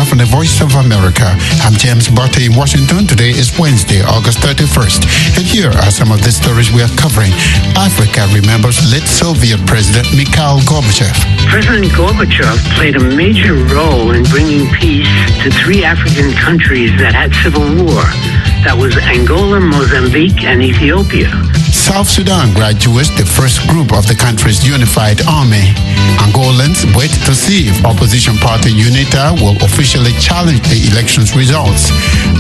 from the Voice of America. I'm James Barty in Washington. Today is Wednesday, August 31st. And here are some of the stories we are covering. Africa remembers late Soviet President Mikhail Gorbachev. President Gorbachev played a major role in bringing peace to three African countries that had civil war. That was Angola, Mozambique, and Ethiopia. South Sudan graduates the first group of the country's unified army. Angolans wait to see if opposition party UNITA will officially challenge the election's results.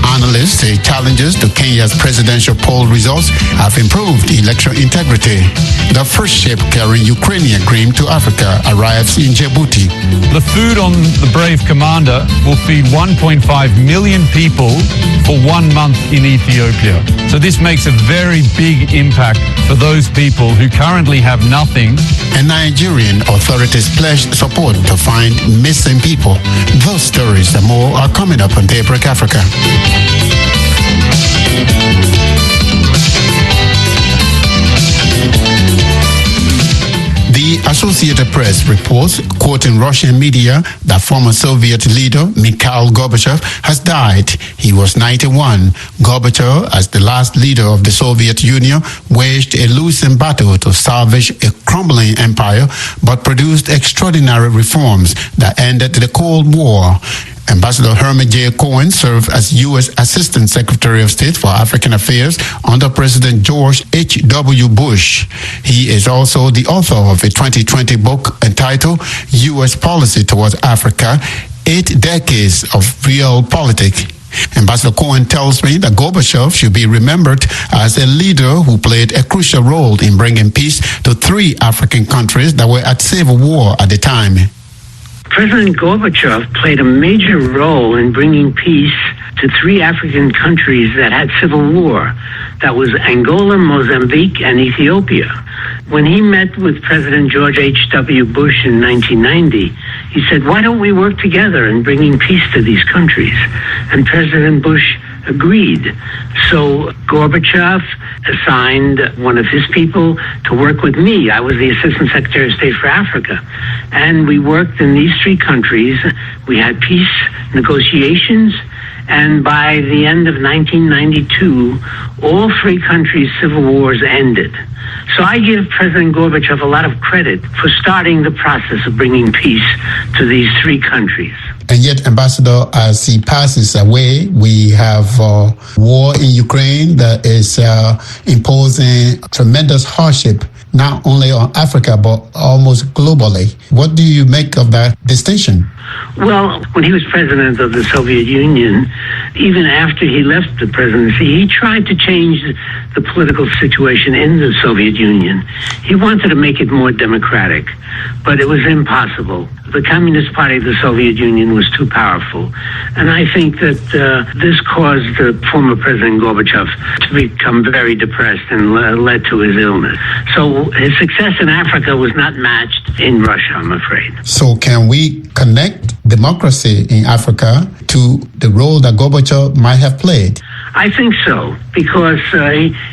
Analysts say challenges to Kenya's presidential poll results have improved election integrity. The first ship carrying Ukrainian grain to Africa arrives in Djibouti. The food on the Brave Commander will feed 1.5 million people for 1 month in Ethiopia. So this makes a very big impact for those people who currently have nothing. And Nigerian authorities pledged support to find missing people. Those stories and more are coming up on Daybreak Africa. The Associated Press reports, quoting Russian media, that former Soviet leader Mikhail Gorbachev has died. He was 91. Gorbachev, as the last leader of the Soviet Union, waged a losing battle to salvage a crumbling empire, but produced extraordinary reforms that ended the Cold War. Ambassador Herman J. Cohen served as U.S. Assistant Secretary of State for African Affairs under President George H.W. Bush. He is also the author of a 2020 book entitled U.S. Policy Towards Africa, 8 Decades of Real Politics. Ambassador Cohen tells me that Gorbachev should be remembered as a leader who played a crucial role in bringing peace to 3 African countries that were at civil war at the time. President Gorbachev played a major role in bringing peace to 3 African countries that had civil war. That was Angola, Mozambique, and Ethiopia. When he met with President George H.W. Bush in 1990, he said, "Why don't we work together in bringing peace to these countries?" And President Bush agreed. So Gorbachev assigned one of his people to work with me. I was the Assistant Secretary of State for Africa. And we worked in these 3 countries. We had peace negotiations. And by the end of 1992, all 3 countries' civil wars ended. So I give President Gorbachev a lot of credit for starting the process of bringing peace to these 3 countries. And yet, Ambassador, as he passes away, we have war in Ukraine that is imposing tremendous hardship, not only on Africa, but almost globally. What do you make of that distinction? Well, when he was president of the Soviet Union, even after he left the presidency, he tried to change the political situation in the Soviet Union. He wanted to make it more democratic, but it was impossible. The Communist Party of the Soviet Union was too powerful. And I think that this caused former President Gorbachev to become very depressed and led to his illness. So his success in Africa was not matched in Russia, I'm afraid. So can we connect democracy in Africa to the role that Gorbachev might have played? I think so, because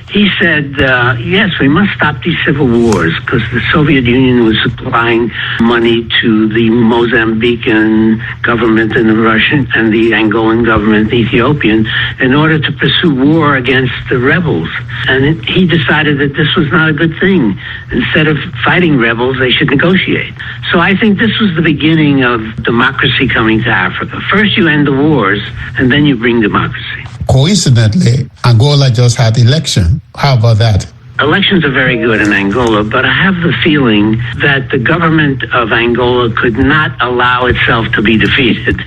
he said, yes, we must stop these civil wars, because the Soviet Union was supplying money to the Mozambican government and the Russian and the Angolan government, the Ethiopian, in order to pursue war against the rebels. And he decided that this was not a good thing. Instead of fighting rebels, they should negotiate. So I think this was the beginning of democracy coming to Africa. First you end the wars, and then you bring democracy. Coincidentally, Angola just had election. How about that? Elections are very good in Angola, but I have the feeling that the government of Angola could not allow itself to be defeated.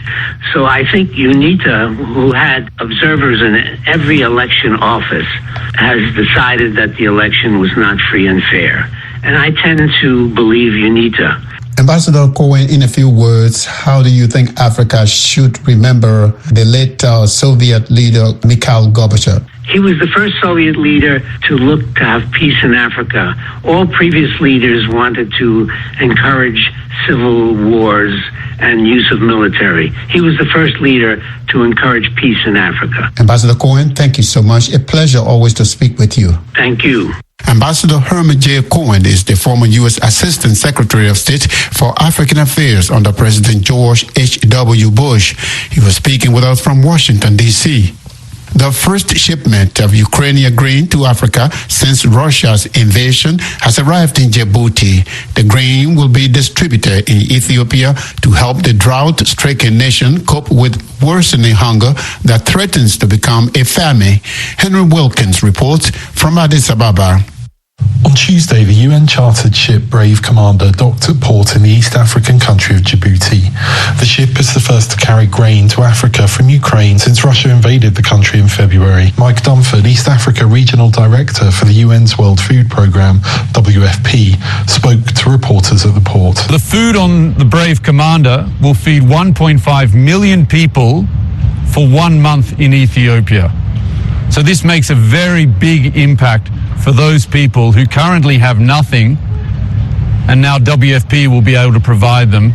So I think UNITA, who had observers in every election office, has decided that the election was not free and fair. And I tend to believe UNITA. Ambassador Cohen, in a few words, how do you think Africa should remember the late Soviet leader Mikhail Gorbachev? He was the first Soviet leader to look to have peace in Africa. All previous leaders wanted to encourage civil wars and use of military. He was the first leader to encourage peace in Africa. Ambassador Cohen, thank you so much. A pleasure always to speak with you. Thank you. Ambassador Herman J. Cohen is the former U.S. Assistant Secretary of State for African Affairs under President George H.W. Bush. He was speaking with us from Washington, D.C. The first shipment of Ukrainian grain to Africa since Russia's invasion has arrived in Djibouti. The grain will be distributed in Ethiopia to help the drought-stricken nation cope with worsening hunger that threatens to become a famine. Henry Wilkins reports from Addis Ababa. On Tuesday, the UN-chartered ship Brave Commander docked at port in the East African country of Djibouti. The ship is the first to carry grain to Africa from Ukraine since Russia invaded the country in February. Mike Dunford, East Africa Regional Director for the UN's World Food Programme, WFP, spoke to reporters at the port. The food on the Brave Commander will feed 1.5 million people for 1 month in Ethiopia. So this makes a very big impact for those people who currently have nothing, and now WFP will be able to provide them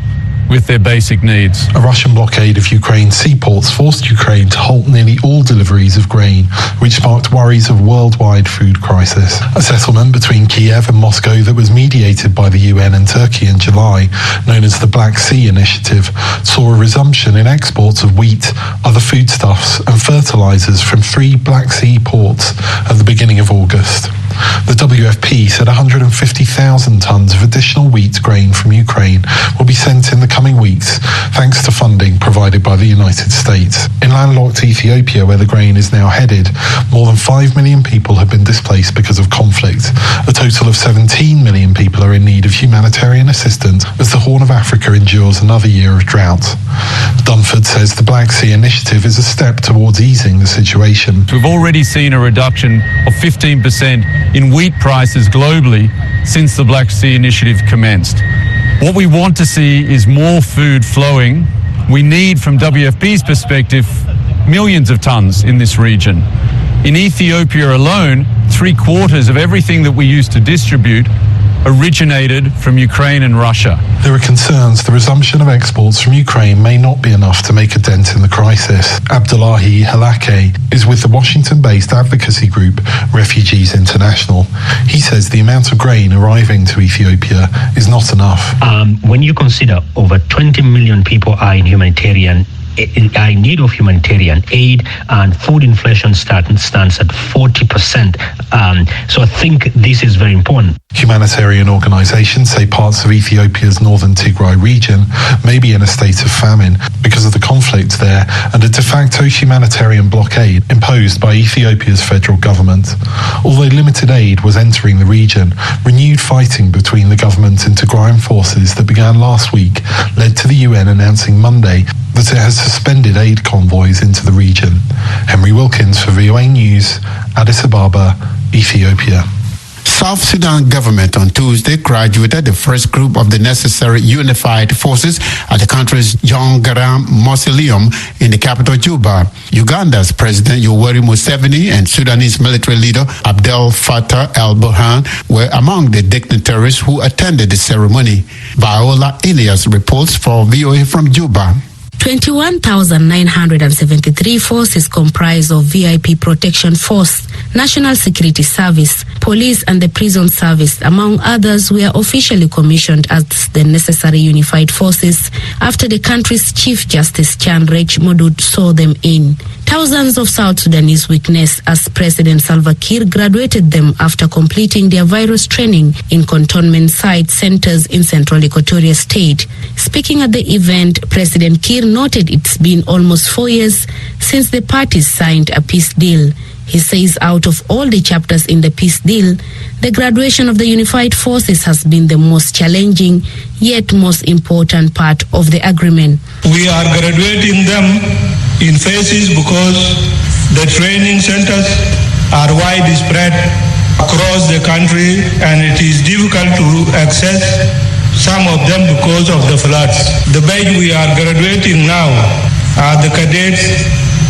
with their basic needs. A Russian blockade of Ukraine's seaports forced Ukraine to halt nearly all deliveries of grain, which sparked worries of worldwide food crisis. A settlement between Kiev and Moscow that was mediated by the UN and Turkey in July, known as the Black Sea Initiative, saw a resumption in exports of wheat, other foodstuffs and fertilizers from 3 Black Sea ports at the beginning of August. The WFP said 150,000 tons of additional wheat grain from Ukraine will be sent in the coming weeks, thanks to funding provided by the United States. In landlocked Ethiopia, where the grain is now headed, more than 5 million people have been displaced because of conflict. A total of 17 million people are in need of humanitarian assistance as the Horn of Africa endures another year of drought. Dunford says the Black Sea Initiative is a step towards easing the situation. We've already seen a reduction of 15% in wheat prices globally since the Black Sea Initiative commenced. What we want to see is more food flowing. We need, from WFP's perspective, millions of tons in this region. In Ethiopia alone, 3/4 of everything that we used to distribute originated from Ukraine and Russia. There are concerns the resumption of exports from Ukraine may not be enough to make a dent in the crisis. Abdullahi Halake is with the Washington-based advocacy group Refugees International. He says the amount of grain arriving to Ethiopia is not enough. When you consider over 20 million people are in need of humanitarian aid, and food inflation stands at 40%. So I think this is very important. Humanitarian organizations say parts of Ethiopia's northern Tigray region may be in a state of famine because of the conflict there and a de facto humanitarian blockade imposed by Ethiopia's federal government. Although limited aid was entering the region, renewed fighting between the government and Tigrayan forces that began last week led to the UN announcing Monday that it has suspended aid convoys into the region. Henry Wilkins for VOA News, Addis Ababa, Ethiopia. South Sudan government on Tuesday graduated the first group of the necessary unified forces at the country's Yongaram Mausoleum in the capital Juba. Uganda's President Yoweri Museveni and Sudanese military leader Abdel Fattah el-Burhan were among the dignitaries who attended the ceremony. Viola Elias reports for VOA from Juba. 21,973 forces comprise of VIP Protection Force, National Security Service, Police and the Prison Service, among others, were officially commissioned as the necessary unified forces after the country's Chief Justice Chanrech Modud saw them in. Thousands of South Sudanese witnessed as President Salva Kiir graduated them after completing their virus training in cantonment site centers in central Equatorial State. Speaking at the event, President Kiir noted it's been almost 4 years since the parties signed a peace deal. He says out of all the chapters in the peace deal, the graduation of the unified forces has been the most challenging yet most important part of the agreement. We are graduating them in phases because the training centers are widespread across the country and it is difficult to access some of them because of the floods. The batch we are graduating now are the cadets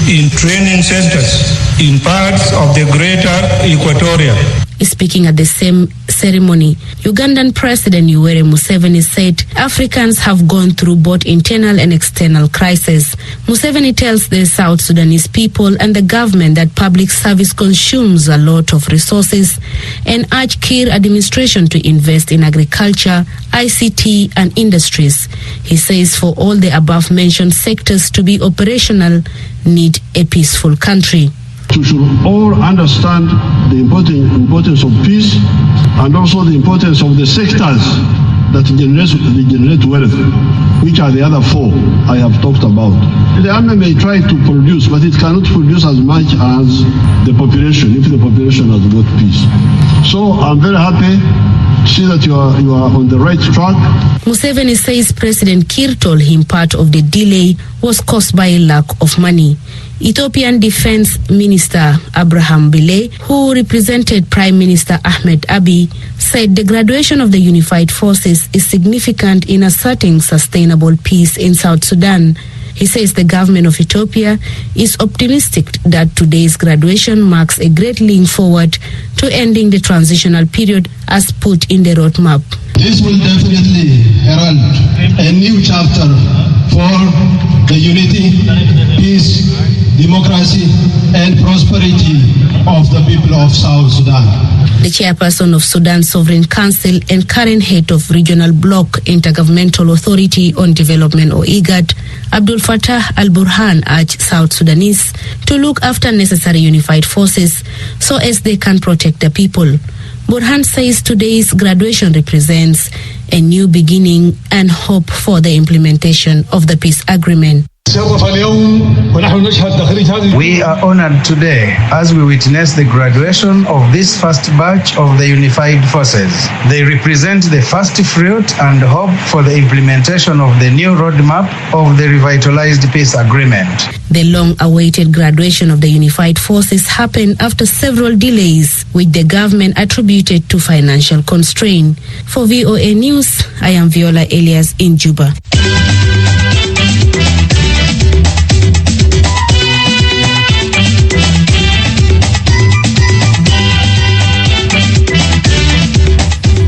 in training centers in parts of the greater Equatoria. Speaking at the same ceremony, Ugandan President Yoweri Museveni said Africans have gone through both internal and external crises. Museveni tells the South Sudanese people and the government that public service consumes a lot of resources and urged Kir administration to invest in agriculture, ICT and industries. He says for all the above-mentioned sectors to be operational, need a peaceful country. We should all understand the importance of peace and also the importance of the sectors that generate wealth, which are the other four I have talked about. The army may try to produce, but it cannot produce as much as the population, if the population has got peace. So I'm very happy to see that you are on the right track. Museveni says President Kir told him part of the delay was caused by a lack of money. Ethiopian Defense Minister Abraham Bile, who represented Prime Minister Ahmed Abiy, said the graduation of the unified forces is significant in asserting sustainable peace in South Sudan. He says the government of Ethiopia is optimistic that today's graduation marks a great leap forward to ending the transitional period as put in the roadmap. This will definitely herald a new chapter for the unity, peace, democracy and prosperity of the people of South Sudan. The chairperson of Sudan Sovereign Council and current head of Regional Bloc Intergovernmental Authority on Development or IGAD, Abdul Fattah al-Burhan, urged South Sudanese to look after necessary unified forces so as they can protect the people. Burhan says today's graduation represents a new beginning and hope for the implementation of the peace agreement. We are honored today as we witness the graduation of this first batch of the unified forces. They represent the first fruit and hope for the implementation of the new roadmap of the revitalized peace agreement. The long-awaited graduation of the unified forces happened after several delays, which the government attributed to financial constraint. For VOA News, I am Viola Elias in Juba.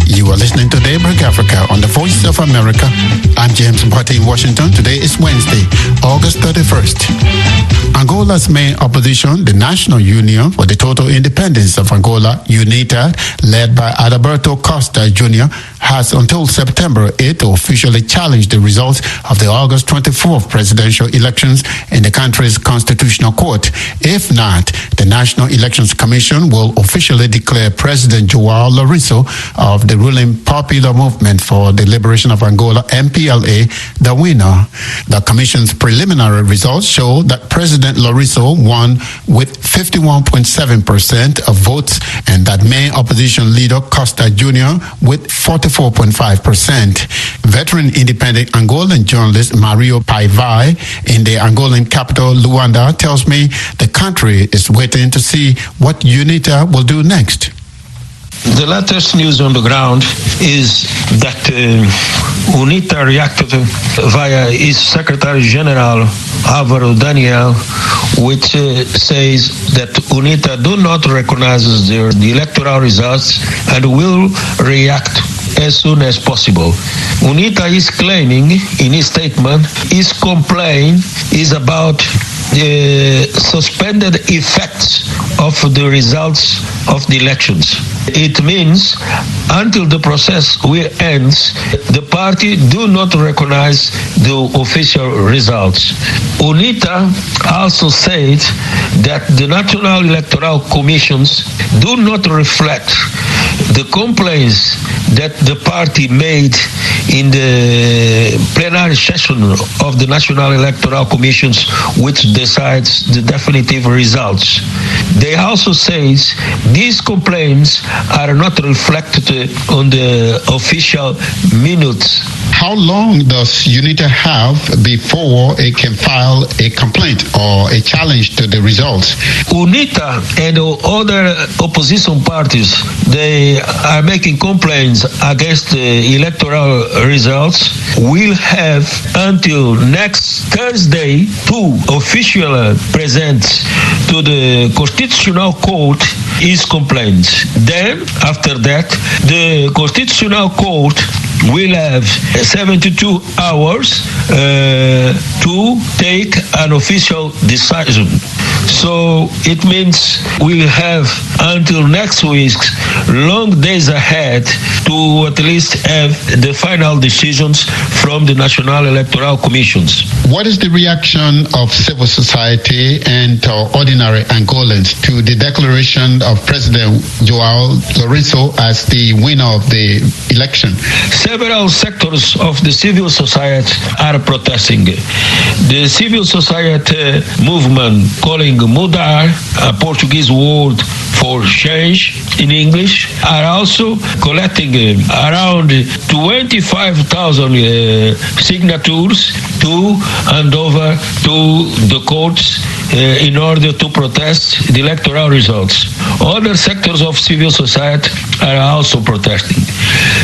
You are listening to Daybreak Africa on the Voice of America. I'm James Mpati in Washington. Today is Wednesday, August 31st. Angola's main opposition, the National Union for the Total Independence of Angola, UNITA, led by Adalberto Costa Jr., has until September 8 to officially challenge the results of the August 24th presidential elections in the country's constitutional court. If not, the National Elections Commission will officially declare President João Lourenço of the ruling Popular Movement for the Liberation of Angola, MPLA, the winner. The commission's preliminary results show that President Lourenço won with 51.7% of votes and that main opposition leader Costa Jr. with 44.5%. Veteran independent Angolan journalist Mario Paivai in the Angolan capital Luanda tells me the country is waiting to see what UNITA will do next. The latest news on the ground is that UNITA reacted via its Secretary General, Álvaro Daniel, which says that UNITA do not recognize the electoral results and will react as soon as possible. UNITA is claiming in its statement, its complaint is about the suspended effects of the results of the elections. It means until the process ends, the party do not recognize the official results. UNITA also said that the National Electoral Commissions do not reflect the complaints that the party made in the plenary session of the National Electoral Commissions, which decides the definitive results. They also say these complaints are not reflected on the official minutes. How long does UNITA have before it can file a complaint or a challenge to the results? UNITA and other opposition parties, they are making complaints against the electoral results will have until next Thursday to officially present to the Constitutional Court his complaints. Then, after that, the Constitutional Court will have 72 hours to take an official decision. So it means we'll have until next week long days ahead to at least have the final decisions from the National Electoral Commissions. What is the reaction of civil society and ordinary Angolans to the declaration of President João Lourenço as the winner of the election? Several sectors of the civil society are protesting. The civil society movement calling mudar, a Portuguese word for change in English, are also collecting around 25,000 signatures to hand over to the courts in order to protest the electoral results. Other sectors of civil society are also protesting.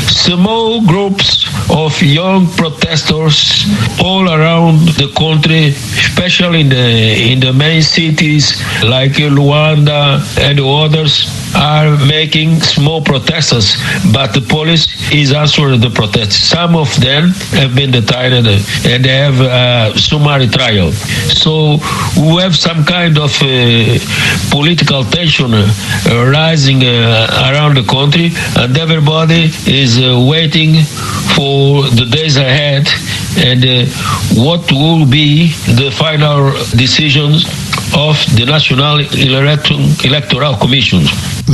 Small groups of young protesters all around the country, especially in the main cities like Luanda and others, are making small protests, but the police is answering the protests. Some of them have been detained and they have a summary trial. So we have some kind of political tension rising around the country, and everybody is waiting for the days ahead and what will be the final decisions of the National Electoral Commission.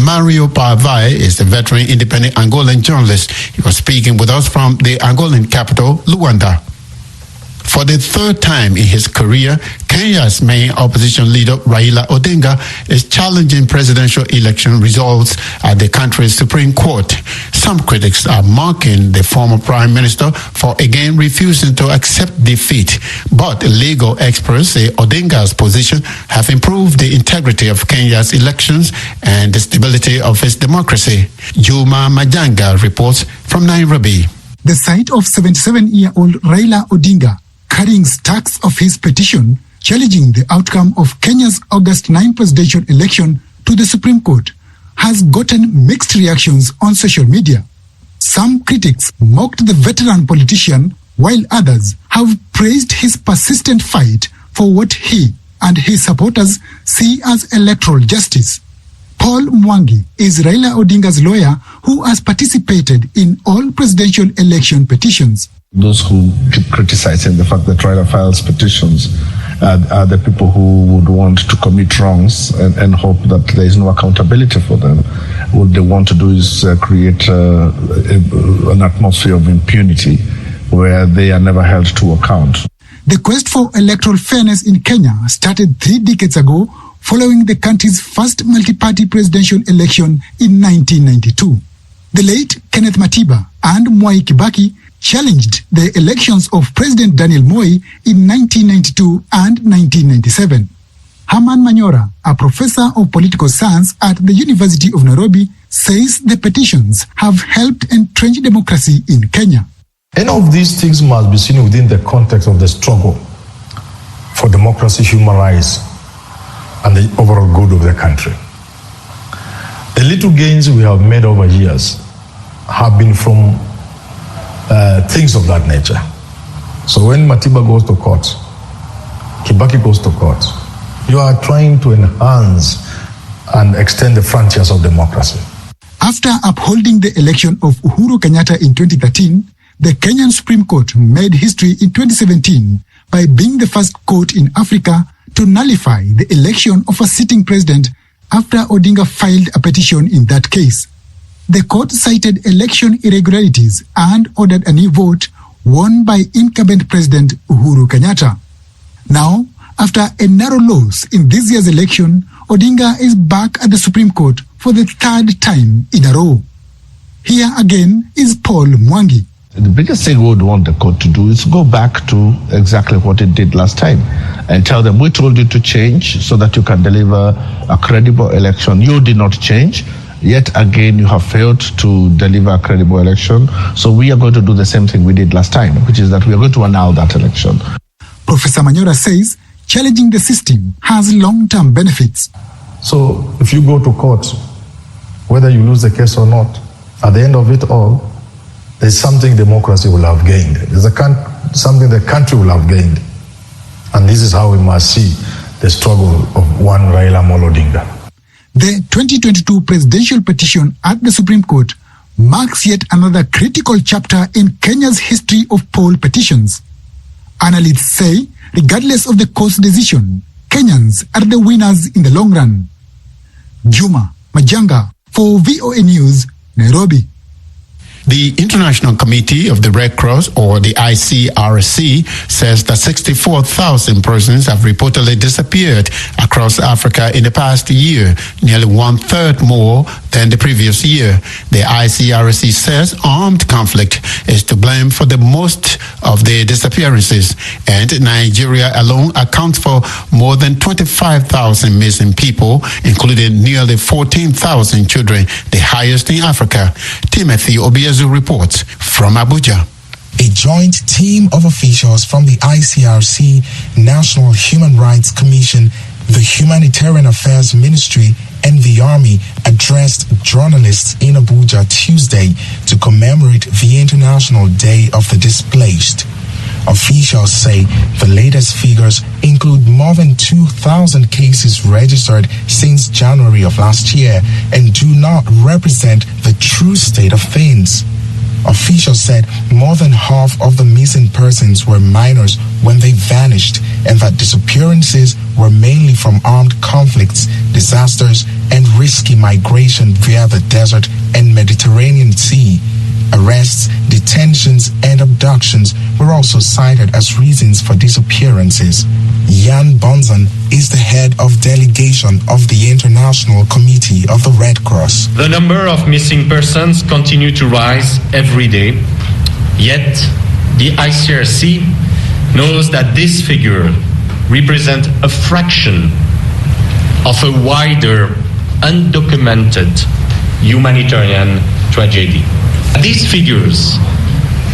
Mario Pavai is a veteran independent Angolan journalist. He was speaking with us from the Angolan capital, Luanda. For the third time in his career, Kenya's main opposition leader, Raila Odinga, is challenging presidential election results at the country's Supreme Court. Some critics are mocking the former prime minister for again refusing to accept defeat. But legal experts say Odinga's position have improved the integrity of Kenya's elections and the stability of its democracy. Juma Majanga reports from Nairobi. The sight of 77-year-old Raila Odinga carrying stacks of his petition challenging the outcome of Kenya's August 9 presidential election to the Supreme Court has gotten mixed reactions on social media. Some critics mocked the veteran politician, while others have praised his persistent fight for what he and his supporters see as electoral justice. Paul Mwangi is Raila Odinga's lawyer who has participated in all presidential election petitions. Those who keep criticizing the fact that Raila files petitions are the people who would want to commit wrongs and hope that there is no accountability for them. What they want to do is create an atmosphere of impunity where they are never held to account. The quest for electoral fairness in Kenya started 3 decades ago following the country's first multi-party presidential election in 1992. The late Kenneth Matiba and Mwai Kibaki challenged the elections of President Daniel Moi in 1992 and 1997. Herman Manyora, a professor of political science at the University of Nairobi, says the petitions have helped entrench democracy in Kenya. Any of these things must be seen within the context of the struggle for democracy, human rights, and the overall good of the country. The little gains we have made over years have been from things of that nature. So when Matiba goes to court, Kibaki goes to court, you are trying to enhance and extend the frontiers of democracy. After upholding the election of Uhuru Kenyatta in 2013, the Kenyan Supreme Court made history in 2017 by being the first court in Africa to nullify the election of a sitting president after Odinga filed a petition in that case. The court cited election irregularities and ordered a new vote won by incumbent President Uhuru Kenyatta. Now, after a narrow loss in this year's election, Odinga is back at the Supreme Court for the 3rd time in a row. Here again is Paul Mwangi. The biggest thing we would want the court to do is go back to exactly what it did last time and tell them, we told you to change so that you can deliver a credible election. You did not change. yet again you have failed to deliver a credible election. So we are going to do the same thing we did last time, which is that we are going to annul that election. Professor Manyora says challenging the system has long-term benefits. So if you go to court, whether you lose the case or not, at the end of it all, there's something democracy will have gained. There's something the country will have gained. And this is how we must see the struggle of one Raila Odinga. The 2022 presidential petition at the Supreme Court marks yet another critical chapter in Kenya's history of poll petitions. Analysts say, regardless of the court's decision, Kenyans are the winners in the long run. Juma Majanga for VOA News, Nairobi. The International Committee of the Red Cross, or the ICRC, says that 64,000 persons have reportedly disappeared across Africa in the past year, nearly one-third more than the previous year. The ICRC says armed conflict is to blame for the most of the disappearances, and Nigeria alone accounts for more than 25,000 missing people, including nearly 14,000 children, the highest in Africa. Timothy Obiezu reports from Abuja. A joint team of officials from the ICRC, National Human Rights Commission, the Humanitarian Affairs Ministry, and the Army addressed journalists in Abuja Tuesday to commemorate the International Day of the Displaced. Officials say the latest figures include more than 2,000 cases registered since January of last year and do not represent the true state of things. Officials said more than half of the missing persons were minors when they vanished, and that disappearances were mainly from armed conflicts, disasters, and risky migration via the desert and Mediterranean Sea. Arrests, detentions, and abductions were also cited as reasons for disappearances. Jan Bonzan is the head of delegation of the International Committee of the Red Cross. The number of missing persons continue to rise every day, yet the ICRC knows that this figure represents a fraction of a wider, undocumented humanitarian tragedy. These figures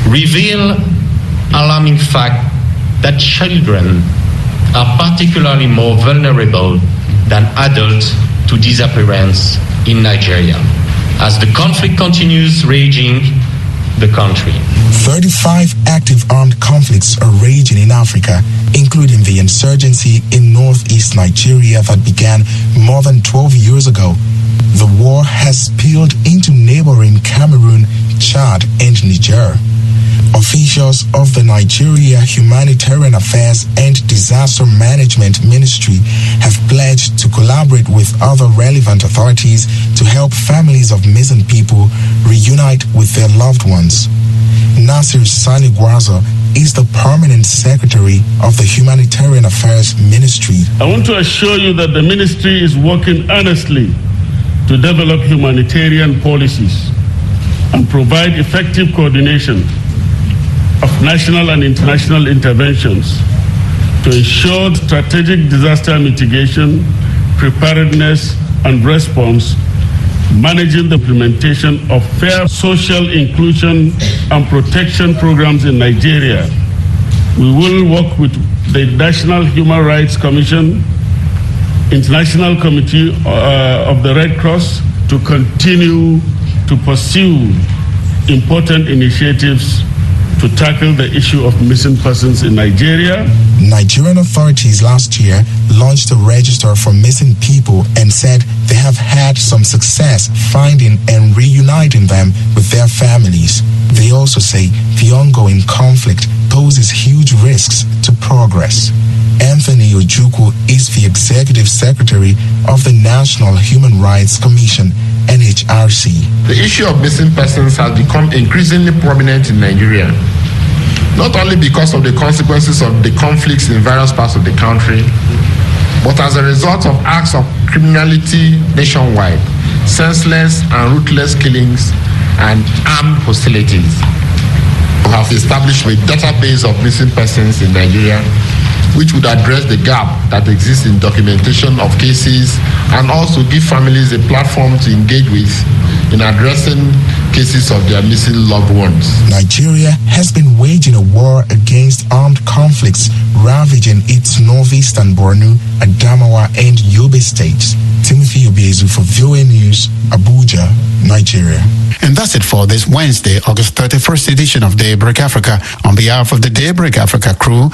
reveal alarming fact that children are particularly more vulnerable than adults to disappearance in Nigeria, as the conflict continues raging the country. 35 active armed conflicts are raging in Africa, including the insurgency in northeast Nigeria that began more than 12 years ago. The war has spilled into neighboring Cameroon, Chad, and Niger. Officials of the Nigeria Humanitarian Affairs and Disaster Management Ministry have pledged to collaborate with other relevant authorities to help families of missing people reunite with their loved ones. Nasir Sani Gwaza is the permanent secretary of the Humanitarian Affairs Ministry. I want to assure you that the ministry is working earnestly to develop humanitarian policies and provide effective coordination of national and international interventions to ensure strategic disaster mitigation, preparedness, and response, managing the implementation of fair social inclusion and protection programs in Nigeria. We will work with the National Human Rights Commission, International Committee of the Red Cross to continue to pursue important initiatives to tackle the issue of missing persons in Nigeria. Nigerian authorities last year launched a register for missing people and said they have had some success finding and reuniting them with their families. They also say the ongoing conflict poses huge risks to progress. Anthony Ojukwu is the executive secretary of the National Human Rights Commission, NHRC. The issue of missing persons has become increasingly prominent in Nigeria, not only because of the consequences of the conflicts in various parts of the country, but as a result of acts of criminality nationwide, senseless and ruthless killings, and armed hostilities. We have established a database of missing persons in Nigeria which would address the gap that exists in documentation of cases and also give families a platform to engage with in addressing cases of their missing loved ones. Nigeria has been waging a war against armed conflicts ravaging its northeastern Borno, Adamawa, and Yobe states. Timothy Obiezu for VOA News, Abuja, Nigeria. And that's it for this Wednesday, August 31st edition of Daybreak Africa. On behalf of the Daybreak Africa crew,